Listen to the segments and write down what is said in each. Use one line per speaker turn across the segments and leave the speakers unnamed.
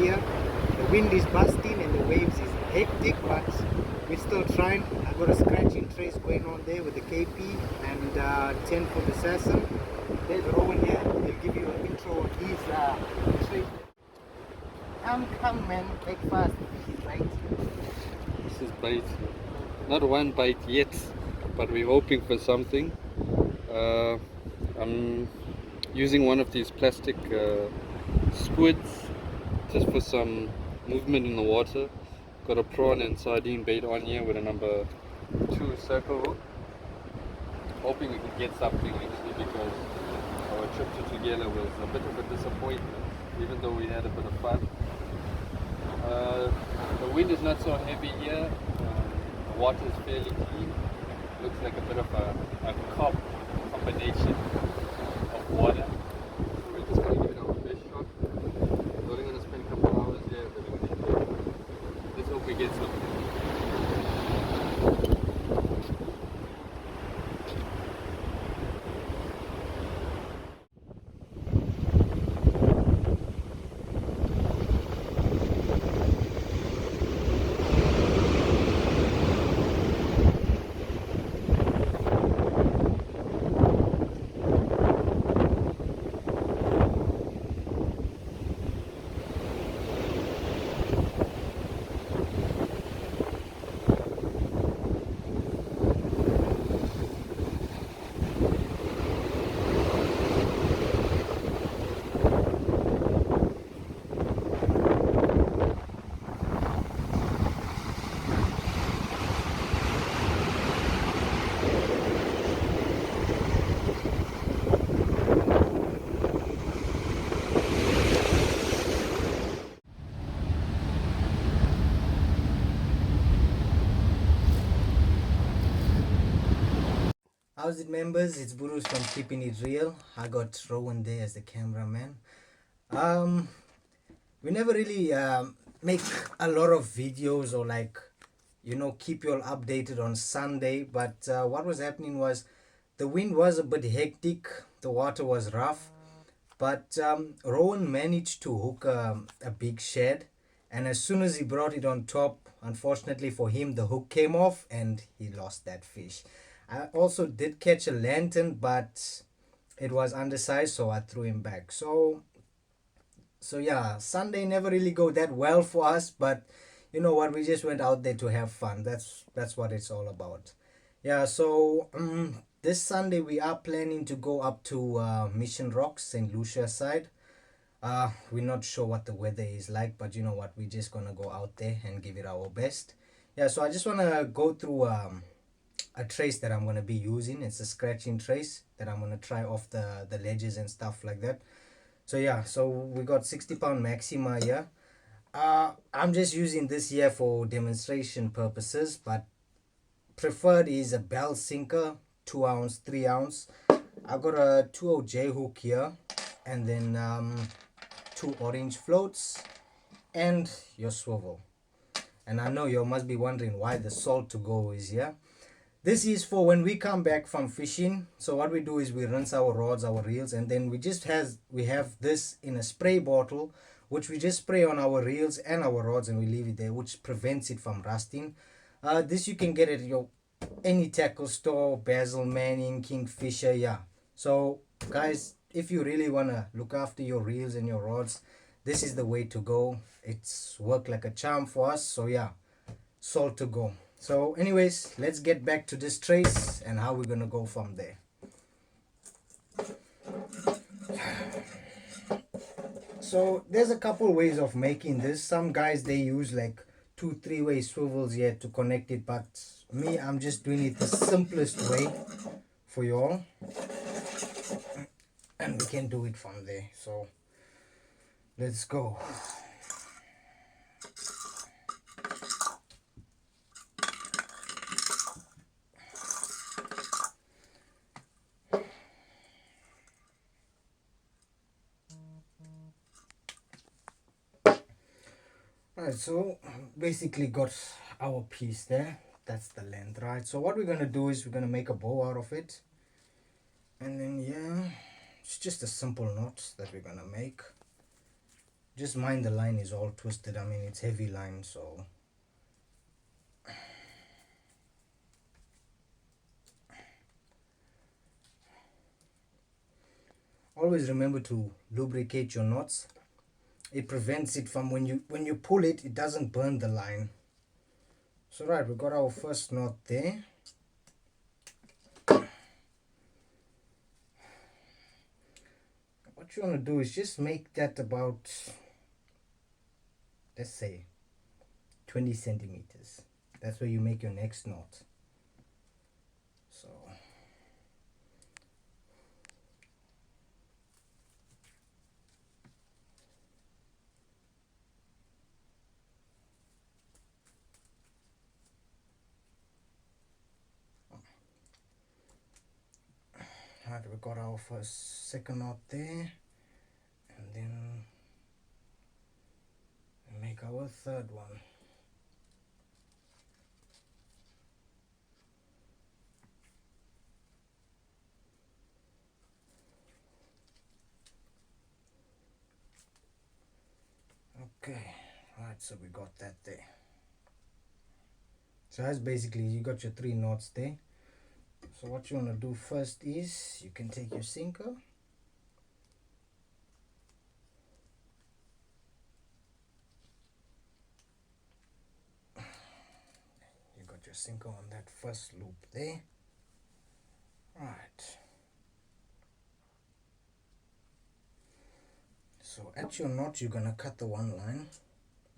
pier. The wind is busting and the waves is hectic, but we're still trying. I got a scratching trace going on there with the KP and 10 foot assassin. There's Rowan here. He'll give you an intro on his trace. Come man, make fast. This is bait.
This is bait. Not one bite yet, but we're hoping for something. I'm using one of these plastic squids just for some movement in the water. Got a prawn and sardine bait on here with a number 2 circle hook. Hoping we can get something actually, because our trip to Tugela was a bit of a disappointment, even though we had a bit of fun. The wind is not so heavy here. The water is fairly clean. Looks like a bit of a combination of water. So we're just going to give it our best shot. We're only going to spend a couple of hours here, but let's hope we get something.
How's it, members? It's Burus from Keeping It Real. I got Rowan there as the cameraman. We never really make a lot of videos or keep you all updated on Sunday, but what was happening was the wind was a bit hectic, the water was rough, but Rowan managed to hook a big shed, and as soon as he brought it on top, unfortunately for him, the hook came off and he lost that fish. I also did catch a lantern, but it was undersized, so I threw him back. So yeah, Sunday never really go that well for us, but you know what, we just went out there to have fun. That's what it's all about. Yeah, so this Sunday we are planning to go up to Mission Rocks, St. Lucia side. We're not sure what the weather is like, but you know what, we're just gonna go out there and give it our best. Yeah, so I just want to go through a trace that I'm going to be using. It's a scratching trace that I'm going to try off the ledges and stuff like that. So yeah, so we got 60-pound Maxima here. I'm just using this here for demonstration purposes, but preferred is a bell sinker, 2 ounce, 3 ounce. I've got a 20J hook here, and then 2 orange floats and your swivel. And I know you must be wondering why the salt to go is here. This is for when we come back from fishing. So what we do is we rinse our rods, our reels, and then we have this in a spray bottle, which we just spray on our reels and our rods, and we leave it there, which prevents it from rusting. This you can get at your any tackle store, Basil, Manning, Kingfisher. Yeah. So guys, if you really wanna look after your reels and your rods, this is the way to go. It's worked like a charm for us. So yeah, salt to go. So anyways, let's get back to this trace and how we're gonna go from there. So there's a couple ways of making this. Some guys, they use like 2-3-way swivels here to connect it, but me, I'm just doing it the simplest way for you all, and we can do it from there. So let's go. Alright, so basically got our piece there. That's the length, right? So what we're gonna do is we're gonna make a bow out of it, and then yeah, it's just a simple knot that we're gonna make. just mind the line is all twisted. I mean, it's heavy line, so always remember to lubricate your knots. It prevents it from when you pull it, it doesn't burn the line. So right, we got our first knot there. What you want to do is just make that about, let's say, 20 centimeters. That's where you make your next knot. So right, we got our second knot there, and then we make our third one. Okay, right, so we got that there. So that's basically, you got your 3 knots there. So what you want to do first is you can take your sinker, you got your sinker on that first loop there. Right, so at your knot you're gonna cut the one line,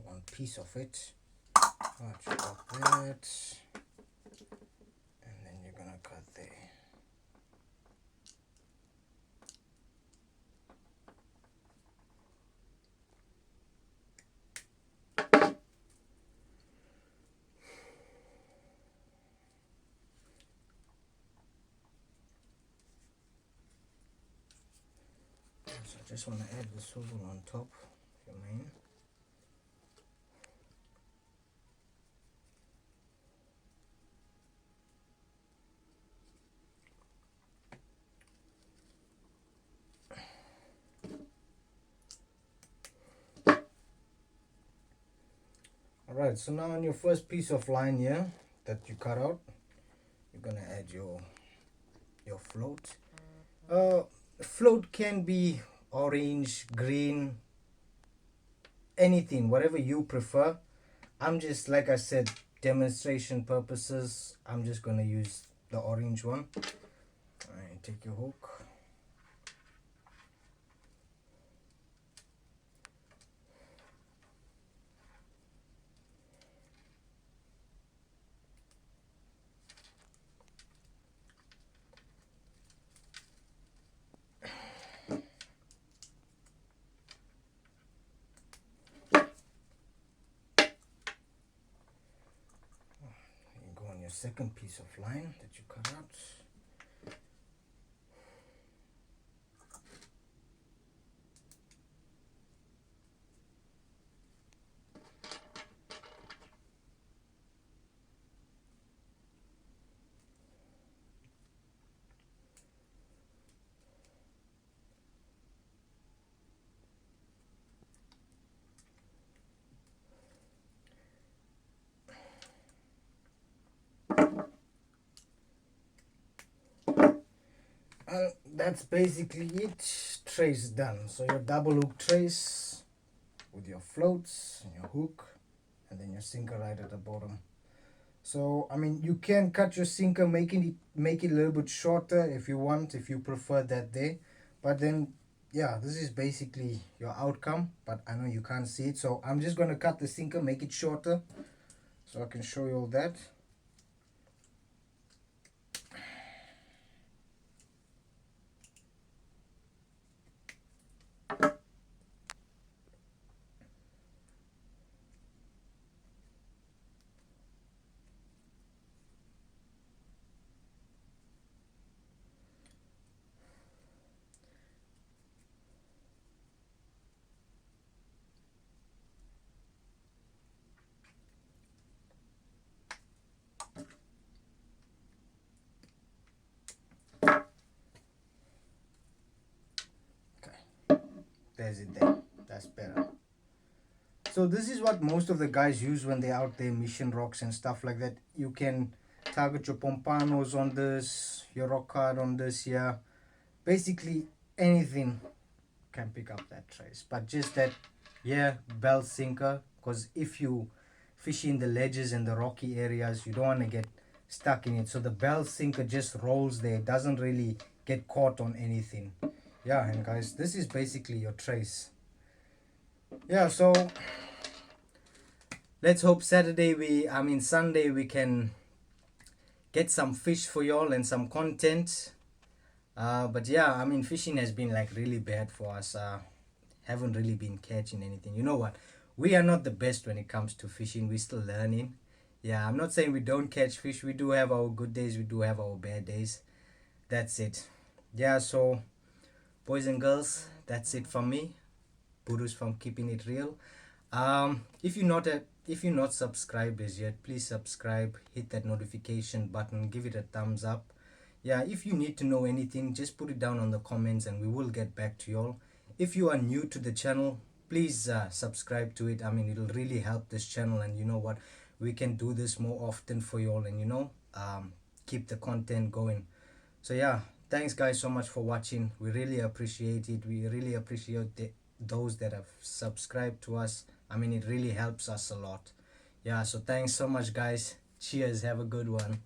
one piece of it. Right, you got that, and then you're gonna cut there. So I just want to add the swivel on top of your main. Alright, so now on your first piece of line here that you cut out, you're gonna add your float. Float can be orange, green, anything, whatever you prefer. I'm just, like I said, demonstration purposes, I'm just gonna use the orange one. Alright, take your hook. Your second piece of line that you cut out. And that's basically it. Trace done. So your double hook trace with your floats and your hook, and then your sinker right at the bottom. So I mean, you can cut your sinker, make it a little bit shorter if you want, if you prefer that there. But then yeah, this is basically your outcome, but I know you can't see it, so I'm just going to cut the sinker, make it shorter so I can show you all that. Okay, there's it there. That's better. So this is what most of the guys use when they're out there mission rocks and stuff like that. You can target your pompanos on this, your rock hard on this here. Basically anything can pick up that trace. But just that, yeah, belt sinker. Because if you fish in the ledges and the rocky areas, you don't want to get stuck in it. So the belt sinker just rolls there. It doesn't really get caught on anything. Yeah, and guys, this is basically your trace. Yeah, so let's hope Sunday we can get some fish for y'all and some content. But yeah, fishing has been like really bad for us. Haven't really been catching anything. You know what? We are not the best when it comes to fishing. We're still learning. Yeah, I'm not saying we don't catch fish. We do have our good days. We do have our bad days. That's it. Yeah, so boys and girls, that's it from me. Burus from Keeping It Real. If you're not subscribed as yet, please subscribe, hit that notification button, give it a thumbs up. Yeah, if you need to know anything, just put it down on the comments and we will get back to y'all. If you are new to the channel, please subscribe to it. It'll really help this channel, and you know what, we can do this more often for y'all, and keep the content going. So yeah, thanks guys so much for watching. We really appreciate it. We really appreciate those that have subscribed to us. It really helps us a lot. Yeah, so thanks so much guys. Cheers, have a good one.